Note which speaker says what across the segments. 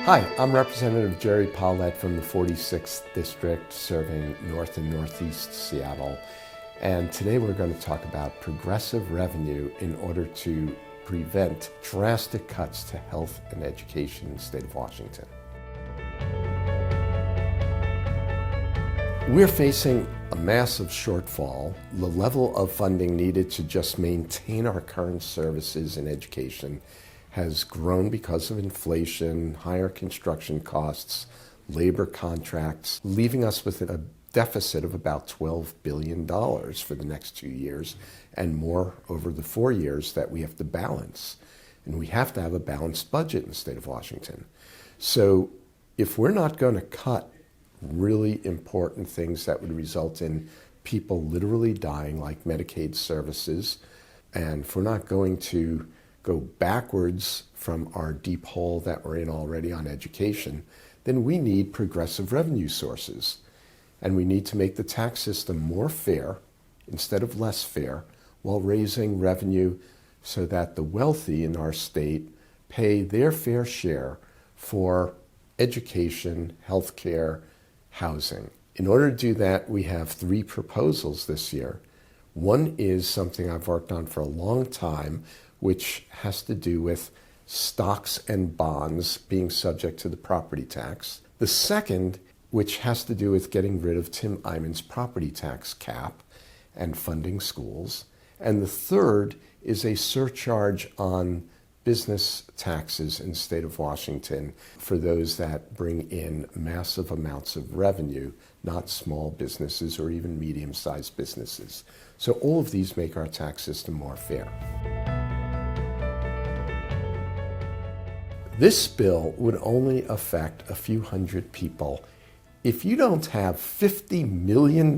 Speaker 1: Hi, I'm Representative Gerry Pollet from the 46th District, serving North and Northeast Seattle. And today we're going to talk about progressive revenue in order to prevent drastic cuts to health and education in the state of Washington. We're facing a massive shortfall. The level of funding needed to just maintain our current services in education has grown because of inflation, higher construction costs, labor contracts, leaving us with a deficit of about $12 billion for the next 2 years and more over the 4 years that we have to balance. And we have to have a balanced budget in the state of Washington. So if we're not going to cut really important things that would result in people literally dying, like Medicaid services, and if we're not going to go backwards from our deep hole that we're in already on education, then we need progressive revenue sources. And we need to make the tax system more fair instead of less fair, while raising revenue so that the wealthy in our state pay their fair share for education, healthcare, housing. In order to do that, we have 3 proposals this year. One is something I've worked on for a long time, which has to do with stocks and bonds being subject to the property tax. The second, which has to do with getting rid of Tim Eyman's property tax cap and funding schools. And the third is a surcharge on business taxes in the state of Washington for those that bring in massive amounts of revenue, not small businesses or even medium-sized businesses. So all of these make our tax system more fair. This bill would only affect a few hundred people. If you don't have $50 million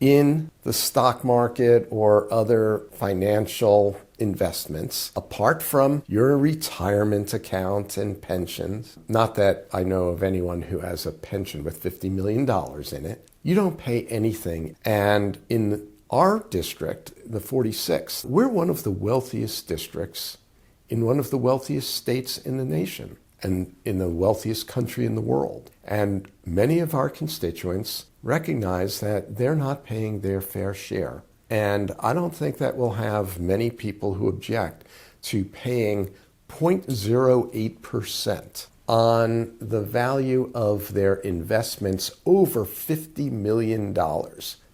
Speaker 1: in the stock market or other financial investments, apart from your retirement account and pensions, not that I know of anyone who has a pension with $50 million in it, you don't pay anything. And in our district, the 46th, we're one of the wealthiest districts in one of the wealthiest states in the nation and in the wealthiest country in the world. And many of our constituents recognize that they're not paying their fair share. And I don't think that we'll have many people who object to paying 0.08% on the value of their investments over $50 million.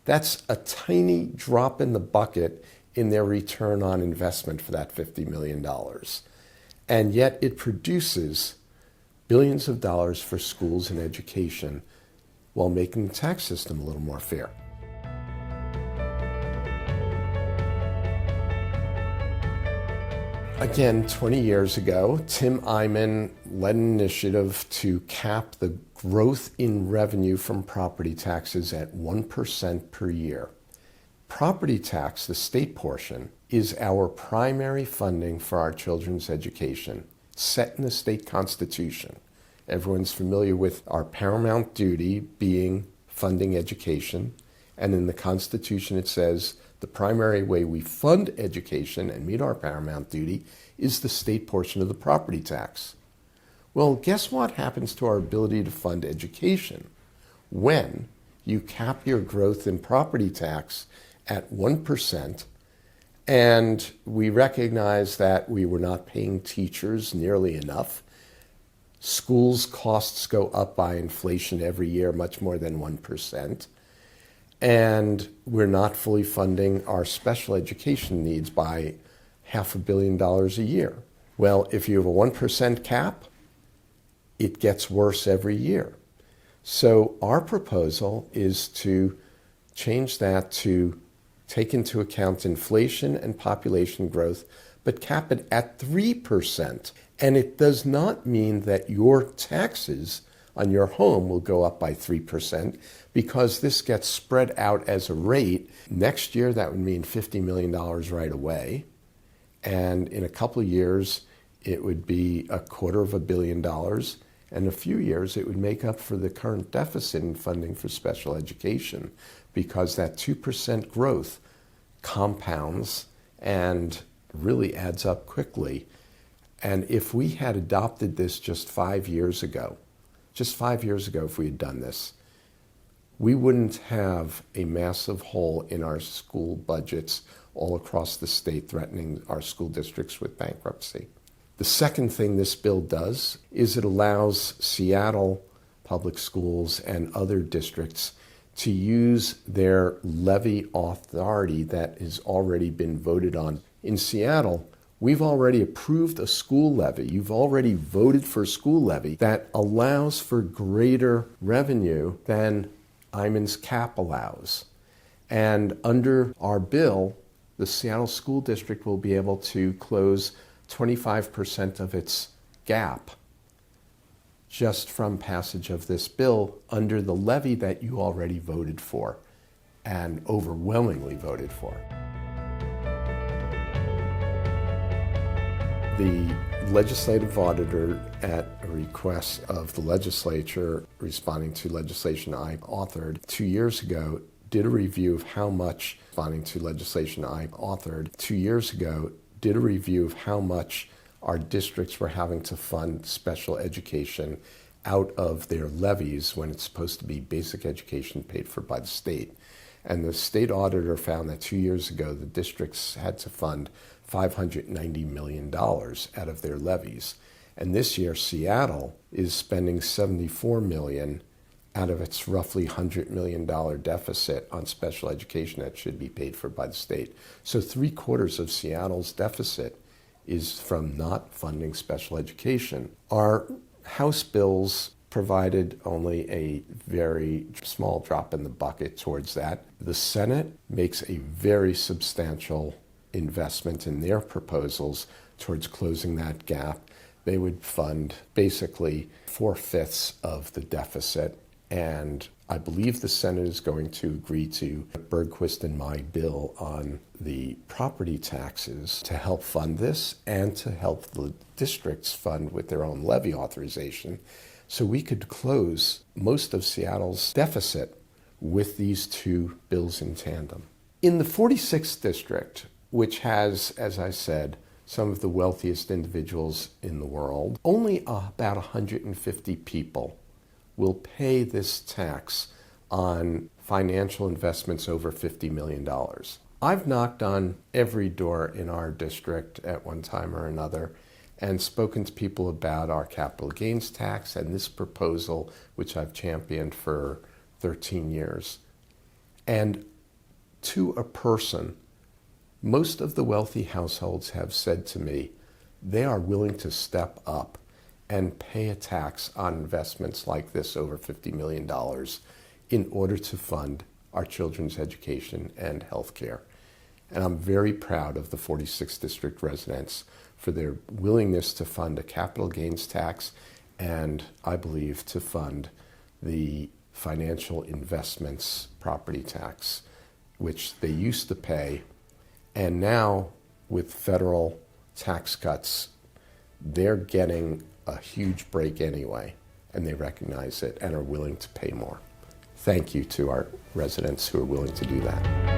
Speaker 1: That's a tiny drop in the bucket in their return on investment for that $50 million. And yet it produces billions of dollars for schools and education while making the tax system a little more fair. Again, 20 years ago, Tim Eyman led an initiative to cap the growth in revenue from property taxes at 1% per year. Property tax, the state portion, is our primary funding for our children's education, set in the state constitution. Everyone's familiar with our paramount duty being funding education, and in the Constitution it says the primary way we fund education and meet our paramount duty is the state portion of the property tax. Well, guess what happens to our ability to fund education when you cap your growth in property tax at 1%, and we recognize that we were not paying teachers nearly enough. Schools' costs go up by inflation every year, much more than 1%. And we're not fully funding our special education needs by $500 million a year. Well, if you have a 1% cap, it gets worse every year. So our proposal is to change that to take into account inflation and population growth, but cap it at 3%. And it does not mean that your taxes on your home will go up by 3%, because this gets spread out as a rate. Next year, that would mean $50 million right away. And in a couple of years, it would be $250 million. And in a few years, it would make up for the current deficit in funding for special education, because that 2% growth compounds and really adds up quickly. And if we had adopted this just 5 years ago, if we had done this, we wouldn't have a massive hole in our school budgets all across the state, threatening our school districts with bankruptcy. The second thing this bill does is it allows Seattle public schools and other districts to use their levy authority that has already been voted on. In Seattle, we've already approved a school levy. You've already voted for a school levy that allows for greater revenue than Iman's cap allows. And under our bill, the Seattle School District will be able to close 25% of its gap just from passage of this bill under the levy that you already voted for and overwhelmingly voted for. The legislative auditor, at a request of the legislature responding to legislation I authored 2 years ago, did a review of how much our districts were having to fund special education out of their levies when it's supposed to be basic education paid for by the state. And the state auditor found that 2 years ago, the districts had to fund $590 million out of their levies. And this year, Seattle is spending $74 million out of its roughly $100 million deficit on special education that should be paid for by the state. So 3/4 of Seattle's deficit is from not funding special education. Our House bills provided only a very small drop in the bucket towards that. The Senate makes a very substantial investment in their proposals towards closing that gap. They would fund basically 4/5 of the deficit. And I believe the Senate is going to agree to Bergquist and my bill on the property taxes to help fund this and to help the districts fund with their own levy authorization, so we could close most of Seattle's deficit with these two bills in tandem. In the 46th district, which has, as I said, some of the wealthiest individuals in the world, only about 150 people will pay this tax on financial investments over $50 million. I've knocked on every door in our district at one time or another and spoken to people about our capital gains tax and this proposal, which I've championed for 13 years. And to a person, most of the wealthy households have said to me they are willing to step up and pay a tax on investments like this over $50 million in order to fund our children's education and health care. And I'm very proud of the 46th District residents for their willingness to fund a capital gains tax and, I believe, to fund the financial investments property tax, which they used to pay. And now, with federal tax cuts, they're getting a huge break anyway, and they recognize it and are willing to pay more. Thank you to our residents who are willing to do that.